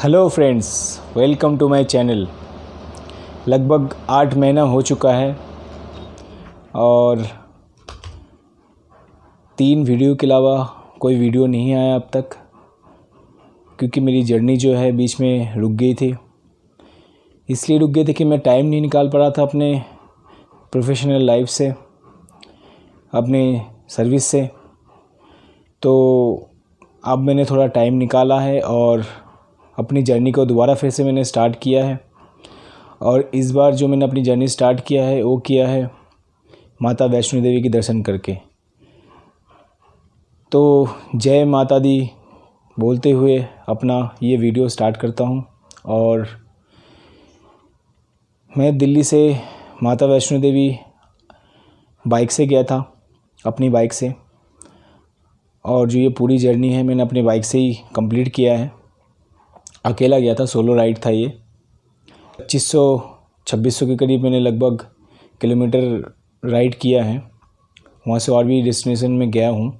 Hello friends, welcome to my channel. लगभग 8 महीना हो चुका है और 3 वीडियो के अलावा कोई वीडियो नहीं आया अब तक, क्योंकि मेरी जर्नी जो है बीच में रुक गई थी। इसलिए रुक गई थी कि मैं टाइम नहीं निकाल पा रहा था अपने प्रोफेशनल लाइफ से, अपने सर्विस से। तो अब मैंने थोड़ा टाइम निकाला है और अपनी जर्नी को दोबारा फिर से मैंने स्टार्ट किया है। और इस बार जो मैंने अपनी जर्नी स्टार्ट किया है वो किया है माता वैष्णो देवी के दर्शन करके। तो जय माता दी बोलते हुए अपना ये वीडियो स्टार्ट करता हूँ। और मैं दिल्ली से माता वैष्णो देवी बाइक से गया था, अपनी बाइक से। और जो ये पूरी जर्नी है मैंने अपनी बाइक से ही कंप्लीट किया है। अकेला गया था, सोलो राइड था ये। 2500-2600 के करीब मैंने लगभग किलोमीटर राइड किया है। वहाँ से और भी डेस्टिनेशन में गया हूँ,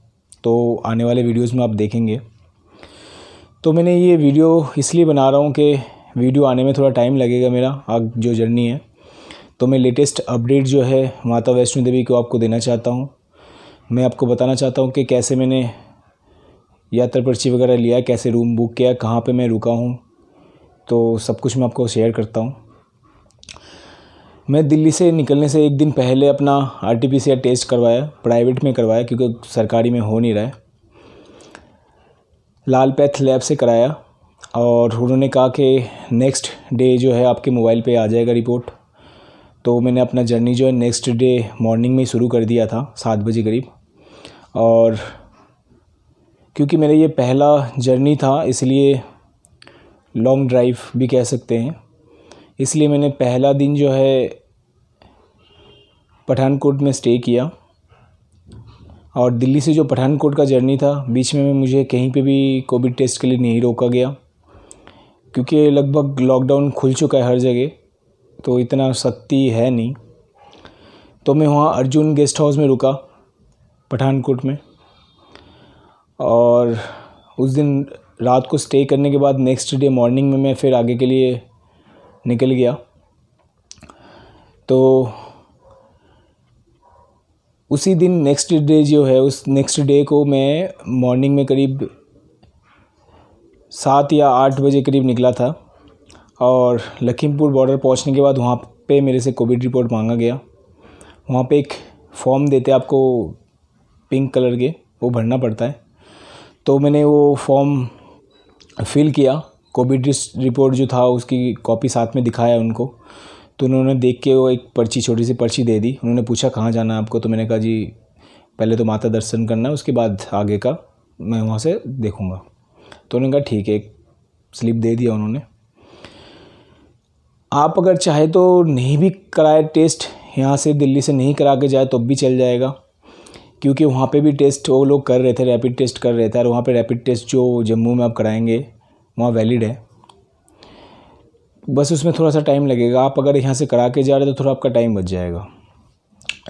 तो आने वाले वीडियोस में आप देखेंगे। तो मैंने ये वीडियो इसलिए बना रहा हूँ कि वीडियो आने में थोड़ा टाइम लगेगा मेरा, आग जो जर्नी है। तो मैं लेटेस्ट अपडेट जो है माता वैष्णो देवी को आपको देना चाहता हूँ। मैं आपको बताना चाहता हूँ कि कैसे मैंने यात्रा पर्ची वगैरह लिया, कैसे रूम बुक किया, कहाँ पे मैं रुका हूँ, तो सब कुछ मैं आपको शेयर करता हूँ। मैं दिल्ली से निकलने से एक दिन पहले अपना RT-PCR टेस्ट करवाया, प्राइवेट में करवाया क्योंकि सरकारी में हो नहीं रहा है। लाल पैथ लैब से कराया और उन्होंने कहा कि नेक्स्ट डे जो है आपके मोबाइल पे आ जाएगा रिपोर्ट। तो मैंने अपना जर्नी जो है नेक्स्ट डे मॉर्निंग में शुरू कर दिया था 7 बजे करीब। और क्योंकि मेरा ये पहला जर्नी था, इसलिए लॉन्ग ड्राइव भी कह सकते हैं, इसलिए मैंने पहला दिन जो है पठानकोट में स्टे किया। और दिल्ली से जो पठानकोट का जर्नी था, बीच में मुझे कहीं पे भी कोविड टेस्ट के लिए नहीं रोका गया, क्योंकि लगभग लॉकडाउन खुल चुका है हर जगह, तो इतना सख्ती है नहीं। तो मैं वहाँ अर्जुन गेस्ट हाउस में रुका पठानकोट में। और उस दिन रात को स्टे करने के बाद नेक्स्ट डे मॉर्निंग में मैं फिर आगे के लिए निकल गया। तो उसी दिन नेक्स्ट डे जो है, उस नेक्स्ट डे को मैं मॉर्निंग में करीब 7 या 8 बजे करीब निकला था। और लखीमपुर बॉर्डर पहुंचने के बाद वहाँ पे मेरे से कोविड रिपोर्ट मांगा गया। वहाँ पे एक फॉर्म देते आपको पिंक कलर के, वो भरना पड़ता है। तो मैंने वो फॉर्म फिल किया। कोविड रिपोर्ट जो था उसकी कॉपी साथ में दिखाया उनको। तो उन्होंने देख के वो एक पर्ची, छोटी सी पर्ची दे दी। उन्होंने पूछा कहाँ जाना है आपको, तो मैंने कहा जी पहले तो माता दर्शन करना है, उसके बाद आगे का मैं वहाँ से देखूँगा। तो उन्होंने कहा ठीक है, एक स्लिप दे दिया उन्होंने। आप अगर चाहे तो नहीं भी कराए टेस्ट, यहाँ से दिल्ली से नहीं करा के जाए तो भी चल जाएगा, क्योंकि वहाँ पे भी टेस्ट वो लोग कर रहे थे, रैपिड टेस्ट कर रहे थे। और वहाँ पे रैपिड टेस्ट जो जम्मू में आप कराएंगे वहाँ वैलिड है, बस उसमें थोड़ा सा टाइम लगेगा। आप अगर यहाँ से करा के जा रहे तो थोड़ा आपका टाइम बच जाएगा।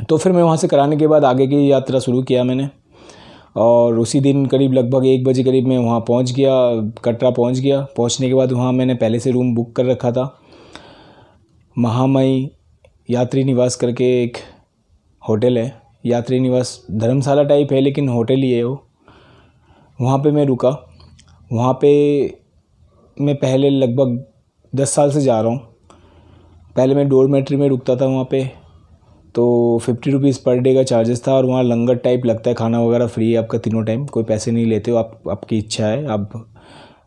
तो फिर मैं वहाँ से कराने के बाद आगे की यात्रा शुरू किया मैंने। और उसी दिन करीब लगभग 1 बजे करीब मैं वहाँ पहुँच गया, कटरा पहुँच गया। पहुँचने के बाद वहाँ मैंने पहले से रूम बुक कर रखा था। महामई यात्री निवास करके एक होटल है, यात्री निवास धर्मशाला टाइप है लेकिन होटल ही है वो। वहाँ पे मैं रुका। वहाँ पे मैं पहले लगभग 10 साल से जा रहा हूँ। पहले मैं डोरमेट्री में रुकता था वहाँ पे, तो 50 रुपीज़ पर डे का चार्जेस था। और वहाँ लंगर टाइप लगता है, खाना वगैरह फ्री है आपका तीनों टाइम, कोई पैसे नहीं लेते हो। आपकी इच्छा है, आप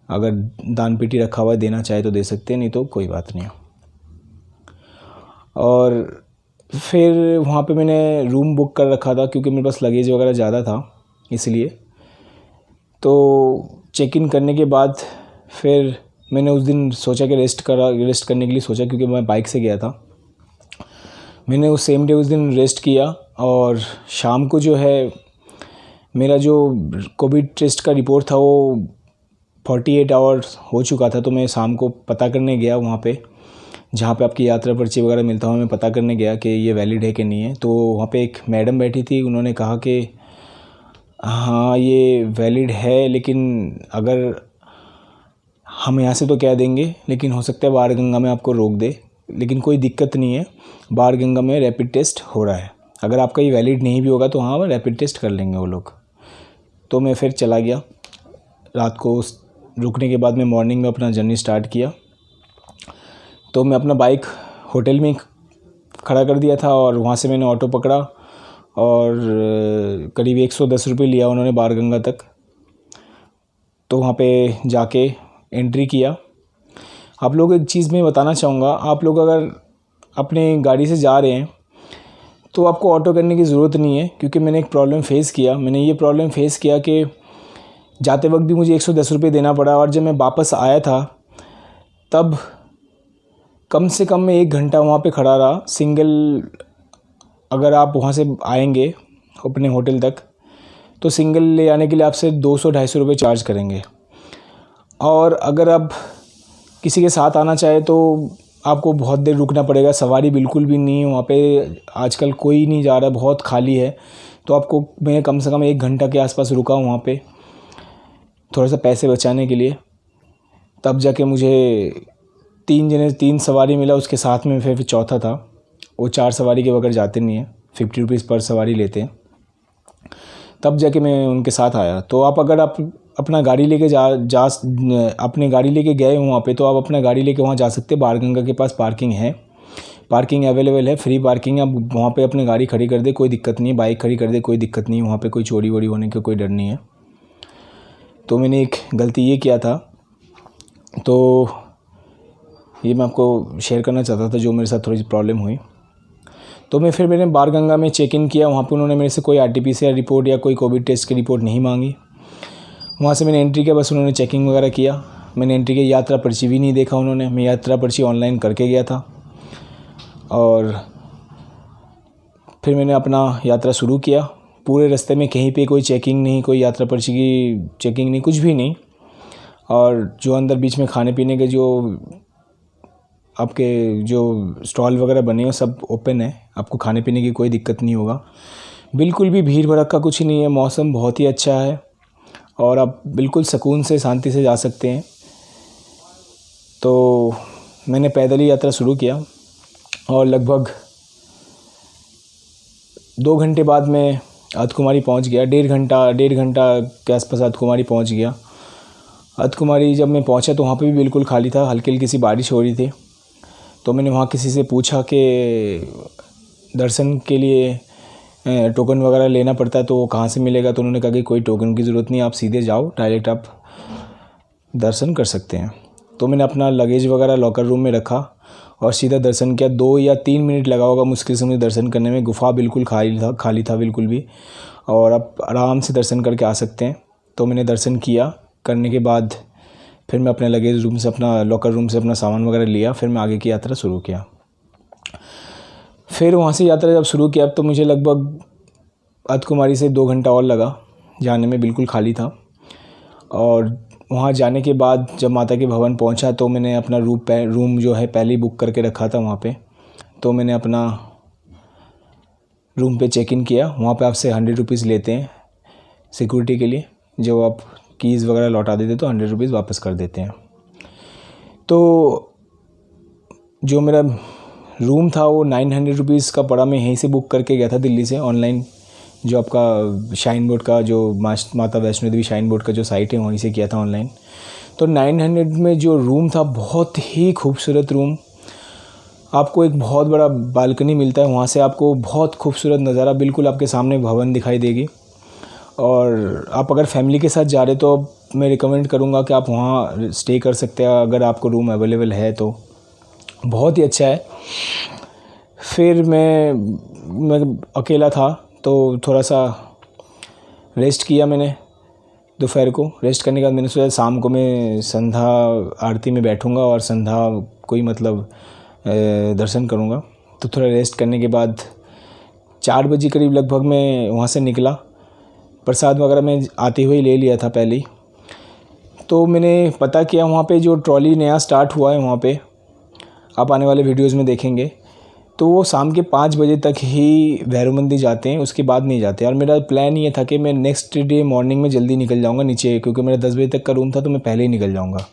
अगर दान पेटी रखा हुआ है देना चाहे तो दे सकते हैं, नहीं तो कोई बात नहीं है। और फिर वहाँ पे मैंने रूम बुक कर रखा था क्योंकि मेरे पास लगेज वगैरह ज़्यादा था इसलिए। तो चेक इन करने के बाद फिर मैंने उस दिन सोचा कि रेस्ट करने के लिए सोचा, क्योंकि मैं बाइक से गया था। मैंने उस सेम डे उस दिन रेस्ट किया। और शाम को जो है मेरा जो कोविड टेस्ट का रिपोर्ट था वो 48 आवर्स हो चुका था। तो मैं शाम को पता करने गया वहाँ पे, जहाँ पे आपकी यात्रा पर्ची वगैरह मिलता हूँ, मैं पता करने गया कि ये वैलिड है कि नहीं है। तो वहाँ पे एक मैडम बैठी थी, उन्होंने कहा कि हाँ ये वैलिड है, लेकिन अगर हम यहाँ से तो कह देंगे, लेकिन हो सकता है बाणगंगा में आपको रोक दे, लेकिन कोई दिक्कत नहीं है। बाणगंगा में रैपिड टेस्ट हो रहा है। अगर आपका ये वैलिड नहीं भी होगा तो हाँ रैपिड टेस्ट कर लेंगे वो लोग। तो मैं फिर चला गया। रात को रुकने के बाद मैं मॉर्निंग में अपना जर्नी स्टार्ट किया। तो मैं अपना बाइक होटल में खड़ा कर दिया था और वहाँ से मैंने ऑटो पकड़ा और करीब 110 रुपये लिया उन्होंने बाणगंगा तक। तो वहाँ पे जाके एंट्री किया। आप लोग एक चीज़ मैं बताना चाहूँगा, आप लोग अगर अपने गाड़ी से जा रहे हैं तो आपको ऑटो करने की ज़रूरत नहीं है, क्योंकि मैंने एक प्रॉब्लम फेस किया। मैंने ये प्रॉब्लम फेस किया कि जाते वक्त भी मुझे 110 रुपये देना पड़ा और जब मैं वापस आया था तब कम से कम मैं 1 घंटा वहाँ पे खड़ा रहा सिंगल। अगर आप वहाँ से आएंगे अपने होटल तक तो सिंगल ले आने के लिए आपसे 200-250 रुपये चार्ज करेंगे। और अगर आप किसी के साथ आना चाहे तो आपको बहुत देर रुकना पड़ेगा। सवारी बिल्कुल भी नहीं है वहाँ पे, आजकल कोई नहीं जा रहा, बहुत खाली है। तो आपको मैं कम से कम 1 घंटा के आसपास रुका हूँ वहाँ पे, थोड़ा सा पैसे बचाने के लिए। तब जाके मुझे 3 सवारी मिला, उसके साथ में फिर चौथा था। वो 4 सवारी के बगैर जाते नहीं हैं, 50 रुपीज़ पर सवारी लेते हैं। तब जाके मैं उनके साथ आया। तो आप अगर आप अपना गाड़ी लेके अपने गाड़ी लेके गए वहाँ पे तो आप अपना गाड़ी लेके वहाँ जा सकते हैं। बाणगंगा के पास पार्किंग है, पार्किंग अवेलेबल है, फ्री पार्किंग है। आप वहाँ पे अपनी गाड़ी खड़ी कर दे, कोई दिक्कत नहीं है। बाइक खड़ी कर दे, कोई दिक्कत नहीं है। वहाँ पे कोई चोरी वोरी होने का कोई डर नहीं है। तो मैंने एक गलती ये किया था, तो ये मैं आपको शेयर करना चाहता था, जो मेरे साथ थोड़ी सी प्रॉब्लम हुई। तो मैंने बाणगंगा में चेक इन किया। वहाँ पे उन्होंने मेरे से कोई RT-PCR रिपोर्ट या कोई कोविड टेस्ट की रिपोर्ट नहीं मांगी। वहाँ से मैंने एंट्री किया, बस उन्होंने चेकिंग वगैरह किया। मैंने एंट्री की, यात्रा पर्ची भी नहीं देखा उन्होंने। मैं यात्रा पर्ची ऑनलाइन करके गया था और फिर मैंने अपना यात्रा शुरू किया। पूरे रास्ते में कहीं पे कोई चेकिंग नहीं, कोई यात्रा पर्ची की चेकिंग नहीं, कुछ भी नहीं। और जो अंदर बीच में खाने पीने के जो आपके जो स्टॉल वगैरह बने हैं सब ओपन है, आपको खाने पीने की कोई दिक्कत नहीं होगा। बिल्कुल भी भीड़ भड़क्का कुछ नहीं है, मौसम बहुत ही अच्छा है और आप बिल्कुल सुकून से शांति से जा सकते हैं। तो मैंने पैदल ही यात्रा शुरू किया और लगभग 2 घंटे बाद मैं अर्धकुमारी पहुंच गया। 1.5 घंटा के आसपास अर्धकुमारी पहुंच गया। अर्धकुमारी जब मैं पहुंचा तो वहाँ पे भी बिल्कुल खाली था, हल्की हल्की सी बारिश हो रही थी। तो मैंने वहाँ किसी से पूछा कि दर्शन के लिए टोकन वगैरह लेना पड़ता है तो वो कहाँ से मिलेगा। तो उन्होंने कहा कि कोई टोकन की ज़रूरत नहीं, आप सीधे जाओ, डायरेक्ट आप दर्शन कर सकते हैं। तो मैंने अपना लगेज वगैरह लॉकर रूम में रखा और सीधा दर्शन किया। 2 या 3 मिनट लगा होगा मुश्किल से मुझे दर्शन करने में। गुफा बिल्कुल खाली था बिल्कुल भी, और आप आराम से दर्शन करके आ सकते हैं। तो मैंने दर्शन किया। करने के बाद फिर मैं अपने लगेज रूम से, अपना लॉकर रूम से अपना सामान वगैरह लिया। फिर मैं आगे की यात्रा शुरू किया। फिर वहाँ से यात्रा जब शुरू किया तो मुझे लगभग अर्धकुमारी से 2 घंटा और लगा जाने में, बिल्कुल खाली था। और वहाँ जाने के बाद जब माता के भवन पहुँचा तो मैंने अपना रूम जो है पहले ही बुक करके रखा था वहाँ पे। तो मैंने अपना रूम पे चेक इन किया। वहाँ पे आपसे 100 रुपीज़ लेते हैं सिक्योरिटी के लिए। जब आप कीज़ वगैरह लौटा देते तो 100 रुपीज़ वापस कर देते हैं। तो जो मेरा रूम था वो 900 रुपीज़ का पड़ा। मैं यहीं से बुक करके गया था दिल्ली से ऑनलाइन, जो आपका शाइन बोर्ड का, जो माता वैष्णो देवी शाइन बोर्ड का जो साइट है वहीं से किया था ऑनलाइन। तो 900 में जो रूम था, बहुत ही खूबसूरत रूम। आपको एक बहुत बड़ा बालकनी मिलता है, वहाँ से आपको बहुत खूबसूरत नज़ारा बिल्कुल आपके सामने भवन दिखाई देगी। और आप अगर फैमिली के साथ जा रहे तो मैं रिकमेंड करूँगा कि आप वहाँ स्टे कर सकते हैं अगर आपको रूम अवेलेबल है तो। बहुत ही अच्छा है। फिर मैं अकेला था तो थोड़ा सा रेस्ट किया मैंने दोपहर को। रेस्ट करने के बाद मैंने सोचा शाम को मैं संध्या आरती में बैठूंगा और संध्या कोई मतलब दर्शन करूंगा। तो थोड़ा रेस्ट करने के बाद 4 बजे करीब लगभग मैं वहाँ से निकला। प्रसाद वगैरह मैं आते हुए ले लिया था पहले ही। तो मैंने पता किया वहाँ पे जो ट्रॉली नया स्टार्ट हुआ है वहाँ पे, आप आने वाले वीडियोज़ में देखेंगे, तो वो शाम के 5 बजे तक ही भैरव मंदिर जाते हैं, उसके बाद नहीं जाते। और मेरा प्लान ये था कि मैं नेक्स्ट डे मॉर्निंग में जल्दी निकल जाऊंगा नीचे, क्योंकि मेरा 10 बजे तक का रूम था तो मैं पहले ही निकल जाऊंगा।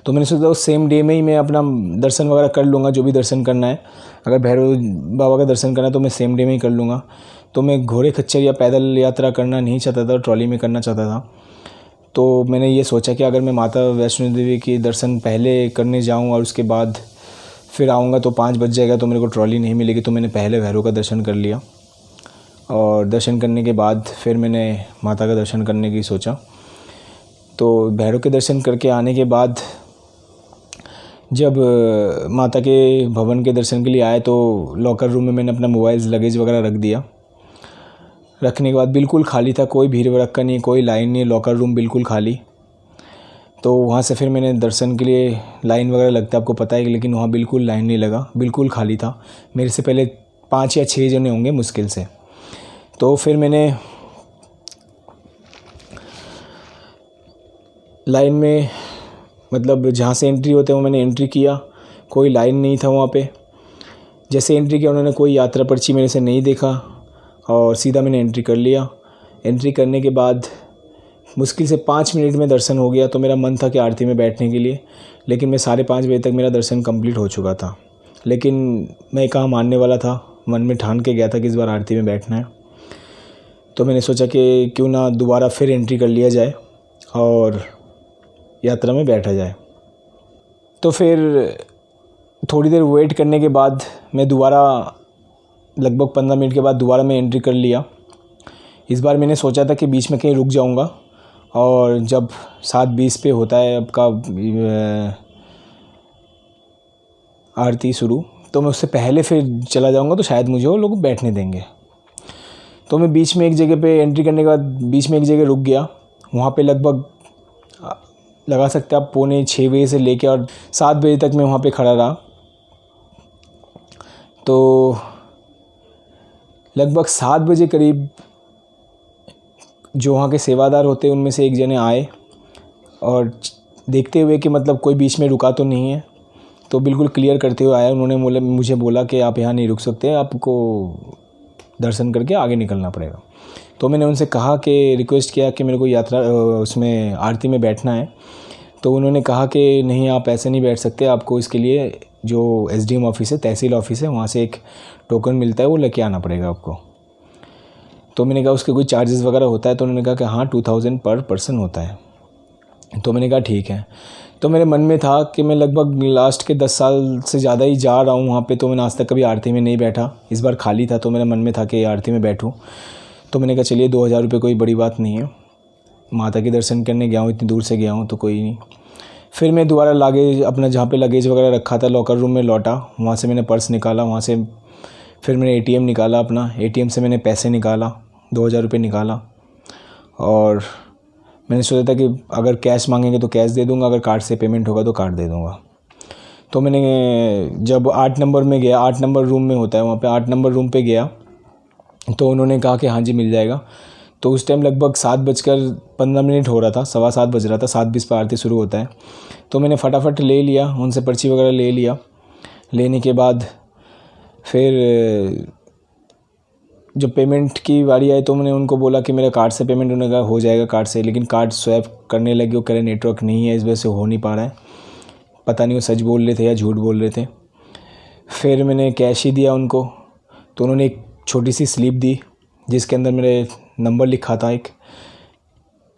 तो मैंने सोचा उस सेम डे में ही मैं अपना दर्शन वगैरह कर लूँगा, जो भी दर्शन करना है। अगर भैरव बाबा का दर्शन करना है तो मैं सेम डे में ही कर लूँगा। तो मैं घोड़े खच्चर या पैदल यात्रा करना नहीं चाहता था, ट्रॉली में करना चाहता था। तो मैंने ये सोचा कि अगर मैं माता वैष्णो देवी के दर्शन पहले करने जाऊँ और उसके बाद फिर आऊँगा तो 5 बज जाएगा, तो मेरे को ट्रॉली नहीं मिलेगी। तो मैंने पहले भैरव का दर्शन कर लिया और दर्शन करने के बाद फिर मैंने माता का दर्शन करने की सोचा। तो भैरव के दर्शन करके आने के बाद जब माता के भवन के दर्शन के लिए आए तो लॉकर रूम में मैंने अपना मोबाइल लगेज वगैरह रख दिया। रखने के बाद बिल्कुल खाली था, कोई भीड़ भड़क्का नहीं, कोई लाइन नहीं, लॉकर रूम बिल्कुल खाली। तो वहाँ से फिर मैंने दर्शन के लिए लाइन वगैरह लगता है, आपको पता है, लेकिन वहाँ बिल्कुल लाइन नहीं लगा, बिल्कुल खाली था। मेरे से पहले 5 या 6 जने होंगे मुश्किल से। तो फिर मैंने लाइन में मतलब जहाँ से एंट्री होते हैं वो मैंने एंट्री किया, कोई लाइन नहीं था वहाँ पे। जैसे एंट्री किया उन्होंने कोई यात्रा पर्ची मेरे से नहीं देखा और सीधा मैंने एंट्री कर लिया। एंट्री करने के बाद मुश्किल से 5 मिनट में दर्शन हो गया। तो मेरा मन था कि आरती में बैठने के लिए, लेकिन मैं 5:30 बजे तक मेरा दर्शन कंप्लीट हो चुका था। लेकिन मैं कहाँ मानने वाला था, मन में ठान के गया था कि इस बार आरती में बैठना है। तो मैंने सोचा कि क्यों ना दोबारा फिर एंट्री कर लिया जाए और यात्रा में बैठा जाए। तो फिर थोड़ी देर वेट करने के बाद मैं दोबारा लगभग 15 मिनट के बाद दोबारा मैं एंट्री कर लिया। इस बार मैंने सोचा था कि बीच में कहीं रुक जाऊंगा और जब 7:20 पे होता है आपका आरती शुरू, तो मैं उससे पहले फिर चला जाऊंगा तो शायद मुझे वो लोग बैठने देंगे। तो मैं बीच में एक जगह पे एंट्री करने के बाद बीच में एक जगह रुक गया। वहाँ पे लगभग लगा सकते हैं आप 5:45 बजे से लेकर और 7 बजे तक मैं वहाँ पे खड़ा रहा। तो लगभग 7 बजे करीब जो वहाँ के सेवादार होते हैं उनमें से एक जने आए और देखते हुए कि मतलब कोई बीच में रुका तो नहीं है, तो बिल्कुल क्लियर करते हुए आया। उन्होंने मुझे बोला कि आप यहाँ नहीं रुक सकते, आपको दर्शन करके आगे निकलना पड़ेगा। तो मैंने उनसे कहा कि रिक्वेस्ट किया कि मेरे को यात्रा उसमें आरती में बैठना है। तो उन्होंने कहा कि नहीं, आप ऐसे नहीं बैठ सकते, आपको इसके लिए जो एसडीएम ऑफिस है, तहसील ऑफिस है, वहाँ से एक टोकन मिलता है, वो लेके आना पड़ेगा आपको। तो मैंने कहा उसके कोई चार्जेस वगैरह होता है? तो उन्होंने कहा कि हाँ 2000 पर पर्सन होता है। तो मैंने कहा ठीक है। तो मेरे मन में था कि मैं लगभग लास्ट के 10 साल से ज़्यादा ही जा रहा हूँ वहाँ पे, तो मैंने आज तक कभी आरती में नहीं बैठा। इस बार खाली था तो मेरे मन में था कि आरती में बैठूँ। तो मैंने कहा चलिए 2000 रुपये कोई बड़ी बात नहीं है, माता के दर्शन करने गया हूँ, इतनी दूर से गया हूँ तो कोई नहीं। फिर मैं दोबारा लगेज अपना जहाँ पे लगेज वगैरह रखा था लॉकर रूम में लौटा। वहाँ से मैंने पर्स निकाला, वहाँ से फिर मैंने एटीएम निकाला अपना। एटीएम से मैंने पैसे निकाला, 2000 रुपये निकाला और मैंने सोचा था कि अगर कैश मांगेंगे तो कैश दे दूँगा, अगर कार्ड से पेमेंट होगा तो कार्ड दे दूँगा। तो मैंने जब 8 नंबर में गया, 8 नंबर रूम में होता है वहाँ पे, 8 नंबर रूम पे गया तो उन्होंने कहा कि हाँ जी मिल जाएगा। तो उस टाइम लगभग 7:15 हो रहा था, 7:15 बज रहा था, 7:20 पर आरती शुरू होता है। तो मैंने फटाफट ले लिया, उनसे पर्ची वगैरह ले लिया। लेने के बाद फिर जब पेमेंट की बारी आई तो मैंने उनको बोला कि मेरा कार्ड से पेमेंट, उन्होंने कहा हो जाएगा कार्ड से, लेकिन कार्ड स्वैप करने लगे, वो कह रहे नेटवर्क नहीं है, इस वजह से हो नहीं पा रहा है। पता नहीं वो सच बोल रहे थे या झूठ बोल रहे थे। फिर मैंने कैश ही दिया उनको। तो उन्होंने एक छोटी सी स्लिप दी जिसके अंदर मेरे नंबर लिखा था, एक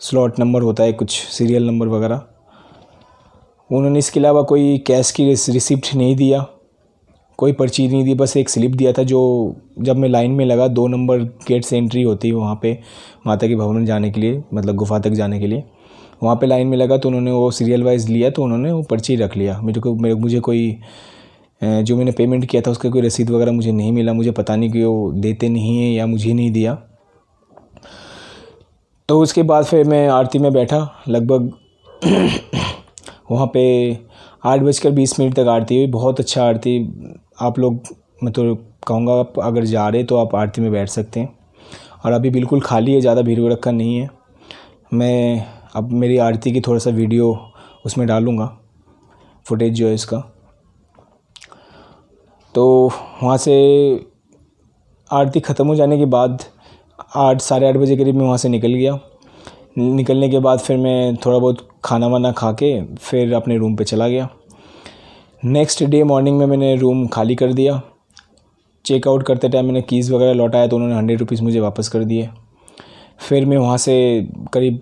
स्लॉट नंबर होता है, कुछ सीरियल नंबर वगैरह। उन्होंने इसके अलावा कोई कैश की रिसिप्ट नहीं दिया, कोई पर्ची नहीं दी, बस एक स्लिप दिया था। जो जब मैं लाइन में लगा, 2 नंबर गेट से एंट्री होती है वहाँ पे माता के भवन जाने के लिए, मतलब गुफा तक जाने के लिए, वहाँ पे लाइन में लगा तो उन्होंने वो सीरियल वाइज लिया, तो उन्होंने वो पर्ची रख लिया। मुझे कोई जो मैंने पेमेंट किया था उसका कोई रसीद वगैरह मुझे नहीं मिला। मुझे पता नहीं कि वो देते नहीं हैं या मुझे नहीं दिया। तो उसके बाद फिर मैं आरती में बैठा। लगभग वहाँ पे 8:20 तक आरती हुई। बहुत अच्छा आरती, आप लोग, मैं तो कहूँगा आप अगर जा रहे तो आप आरती में बैठ सकते हैं। और अभी बिल्कुल खाली है, ज़्यादा भीड़ भड़क्का नहीं है। मैं अब मेरी आरती की थोड़ा सा वीडियो उसमें डालूँगा, फुटेज जो है इसका। तो वहाँ से आरती ख़त्म हो जाने के बाद 8 साढ़े 8 बजे करीब मैं वहाँ से निकल गया। निकलने के बाद फिर मैं थोड़ा बहुत खाना वाना खा के फिर अपने रूम पे चला गया। नेक्स्ट डे मॉर्निंग में मैंने रूम खाली कर दिया। चेकआउट करते टाइम मैंने कीज़ वगैरह लौटाया तो उन्होंने 100 रुपीज़ मुझे वापस कर दिए। फिर मैं वहाँ से करीब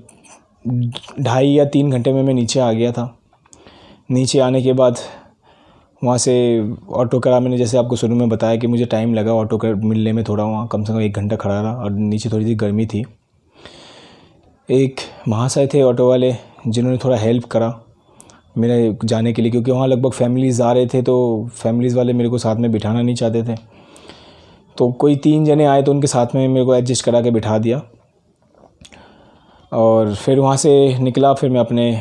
2.5 या 3 घंटे में मैं नीचे आ गया था। नीचे आने के बाद वहाँ से ऑटो करा मैंने, जैसे आपको शुरू में बताया कि मुझे टाइम लगा ऑटो कर मिलने में, थोड़ा वहाँ कम से कम 1 घंटा खड़ा रहा और नीचे थोड़ी सी गर्मी थी। एक महाशय थे ऑटो वाले जिन्होंने थोड़ा हेल्प करा मेरे जाने के लिए, क्योंकि वहाँ लगभग फैमिलीज़ आ रहे थे तो फैमिलीज़ वाले मेरे को साथ में बिठाना नहीं चाहते थे। तो कोई 3 जने आए तो उनके साथ में मेरे को एडजस्ट करा के बिठा दिया और फिर वहाँ से निकला। फिर मैं अपने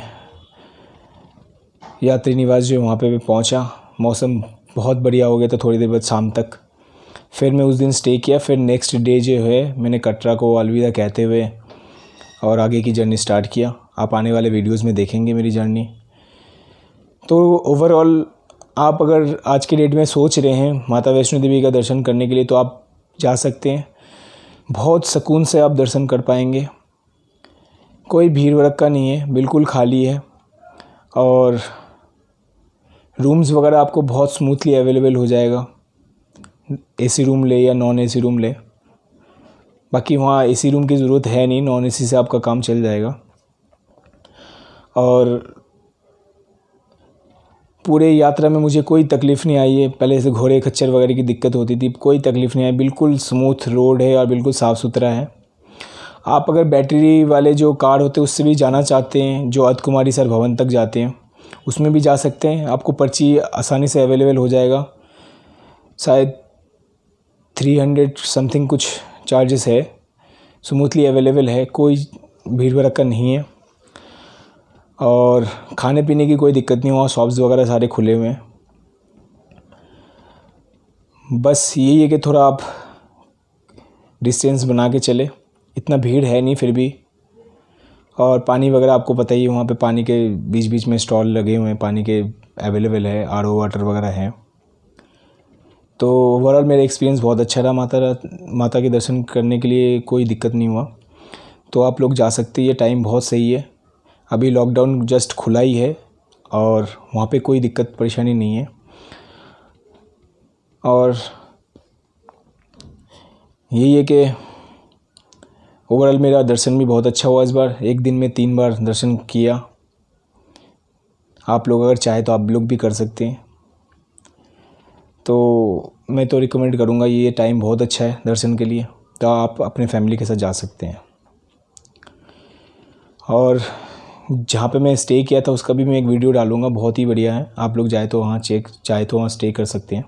यात्री निवास जो वहाँ पे पहुँचा। मौसम बहुत बढ़िया हो गया था थोड़ी देर बाद शाम तक। फिर मैं उस दिन स्टे किया। फिर नेक्स्ट डे जो है मैंने कटरा को अलविदा कहते हुए और आगे की जर्नी स्टार्ट किया। आप आने वाले वीडियोस में देखेंगे मेरी जर्नी। तो ओवरऑल आप अगर आज के डेट में सोच रहे हैं माता वैष्णो देवी का दर्शन करने के लिए तो आप जा सकते हैं। बहुत सुकून से आप दर्शन कर पाएंगे। कोई भीड़ भड़क्का नहीं है, बिल्कुल खाली है और रूम्स वगैरह आपको बहुत स्मूथली अवेलेबल हो जाएगा। एसी रूम ले या नॉन एसी रूम ले, बाकी वहाँ एसी रूम की ज़रूरत है नहीं, नॉन एसी से आपका काम चल जाएगा। और पूरे यात्रा में मुझे कोई तकलीफ़ नहीं आई है। पहले से घोड़े खच्चर वगैरह की दिक्कत होती थी, कोई तकलीफ़ नहीं आई। बिल्कुल स्मूथ रोड है और बिल्कुल साफ़ सुथरा है। आप अगर बैटरी वाले जो कार होते हैं उससे भी जाना चाहते हैं, जो अर्धकुमारी सर भवन तक जाते हैं, उसमें भी जा सकते हैं। आपको पर्ची आसानी से अवेलेबल हो जाएगा। शायद 300 समथिंग कुछ चार्जेस है। स्मूथली अवेलेबल है, कोई भीड़ भड़क्का नहीं है और खाने पीने की कोई दिक्कत नहीं। वहाँ शॉप्स वगैरह सारे खुले हुए हैं। बस यही है कि थोड़ा आप डिस्टेंस बना के चले। इतना भीड़ है नहीं फिर भी। और पानी वगैरह आपको पता ही है, वहाँ पे पानी के बीच बीच में स्टॉल लगे हुए हैं, पानी के अवेलेबल है, आरओ वाटर वगैरह है। तो ओवरऑल मेरा एक्सपीरियंस बहुत अच्छा रहा। माता के दर्शन करने के लिए कोई दिक्कत नहीं हुआ। तो आप लोग जा सकते हैं, ये टाइम बहुत सही है। अभी लॉकडाउन जस्ट खुला ही है और वहाँ पे कोई दिक्कत परेशानी नहीं है। और यही है कि ओवरऑल मेरा दर्शन भी बहुत अच्छा हुआ इस बार। एक दिन में 3 बार दर्शन किया। आप लोग अगर चाहे तो आप लोग भी कर सकते हैं। तो मैं तो रिकमेंड करूँगा, ये टाइम बहुत अच्छा है दर्शन के लिए। तो आप अपने फैमिली के साथ जा सकते हैं। और जहाँ पे मैं स्टे किया था उसका भी मैं एक वीडियो डालूँगा, बहुत ही बढ़िया है। आप लोग चाहे तो वहाँ स्टे कर सकते हैं।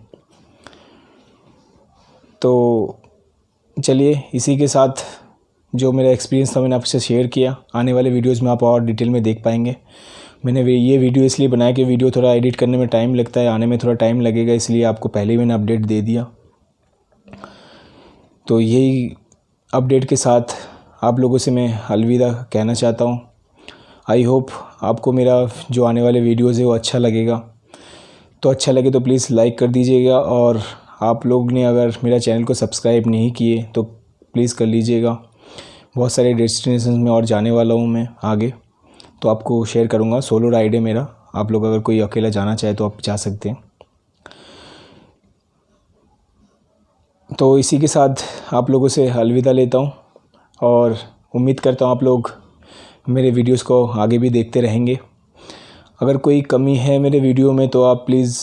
तो चलिए, इसी के साथ जो मेरा एक्सपीरियंस था मैंने आपसे शेयर किया। आने वाले वीडियोस में आप और डिटेल में देख पाएंगे। मैंने ये वीडियो इसलिए बनाया कि वीडियो थोड़ा एडिट करने में टाइम लगता है, आने में थोड़ा टाइम लगेगा, इसलिए आपको पहले ही मैंने अपडेट दे दिया। तो यही अपडेट के साथ आप लोगों से मैं अलविदा कहना चाहता हूँ। आई होप आपको मेरा जो आने वाले वीडियोज़ है वो अच्छा लगेगा। तो अच्छा लगे तो प्लीज़ लाइक कर दीजिएगा। और आप लोग ने अगर मेरा चैनल को सब्सक्राइब नहीं किए तो प्लीज़ कर लीजिएगा। बहुत सारे डेस्टिनेशन में और जाने वाला हूँ मैं आगे, तो आपको शेयर करूँगा। सोलो राइड है मेरा। आप लोग अगर कोई अकेला जाना चाहे तो आप जा सकते हैं। तो इसी के साथ आप लोगों से अलविदा लेता हूँ और उम्मीद करता हूँ आप लोग मेरे वीडियोस को आगे भी देखते रहेंगे। अगर कोई कमी है मेरे वीडियो में तो आप प्लीज़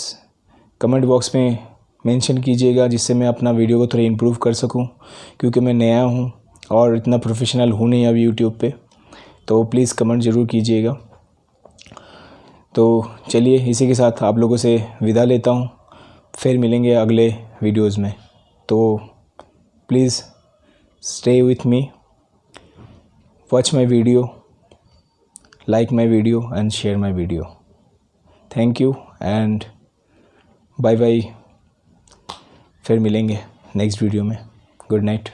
कमेंट बॉक्स में मेंशन कीजिएगा, जिससे मैं अपना वीडियो को थोड़ा इम्प्रूव कर सकूं, क्योंकि मैं नया हूं और इतना प्रोफेशनल हूं नहीं अभी यूट्यूब पे। तो प्लीज़ कमेंट ज़रूर कीजिएगा। तो चलिए, इसी के साथ आप लोगों से विदा लेता हूं। फिर मिलेंगे अगले वीडियोज़ में। तो please stay with me, watch my video, like my video and share my video. Thank you and bye bye। फिर मिलेंगे नेक्स्ट वीडियो में। Good night.